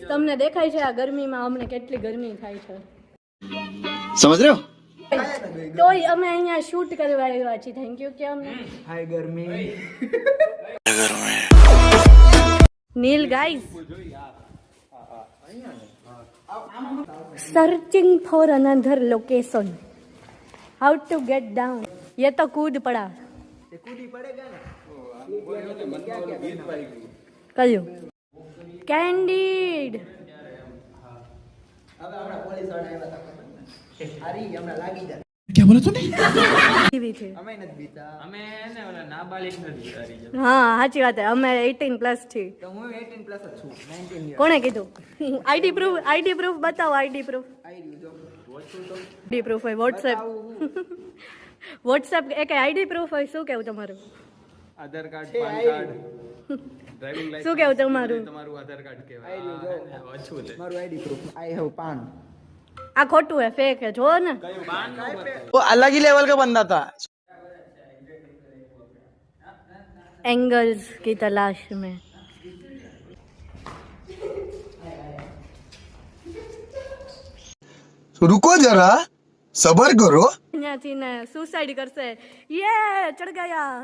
તમને દેખાય છે આ ગરમીમાં અમને કેટલી ગરમી થાય છે समझ रहे हो તોય અમે અહીંયા શૂટ કરવા આવ્યા છીએ થેન્ક યુ કે અમને હાય ગરમી નીલ guys searching for another location how to get down ये तो कूद पड़ा ये कूदी पड़ेगा ना कहियो कैंडीड હવે આપણા પોલીસ વાળા આવ્યા હતા હારી હમણાં લાગી જાય क्या बोला तूने ટીવી છે અમે નથી બીતા અમે ને ઓલા નાબાલિગ નથી તારી જેમ. હા સાચી વાત છે અમે 18 પ્લસ છીએ તો હું 18 પ્લસ જ છું 19 યર કોણે કીધું આઈડી પ્રૂફ બતાવો આઈડી પ્રૂફ આવી રહ્યું જો આઈડી પ્રૂફ હોય વોટ્સએપ એક આઈડી પ્રૂફ હોય શું કેવું તમારું આધાર કાર્ડ છે, પાન આવી કાર્ડ ડ્રાઇવિંગ લાયસન્સ શું કેવું તમારું તમારું આધાર કાર્ડ આવી કહેવાય રહ્યું જો ઓછું લે મારું આઈડી પ્રૂફ આઈ હેવ પાન આ ખોટું હે ફેક હે જો ને પાન નો वो अलग ही लेवल का बंदा था एंगल्स की तलाश में रुको जरा सबर करो અહીંયાથી ને સુસાઇડ કરશે યે ચડ ગયા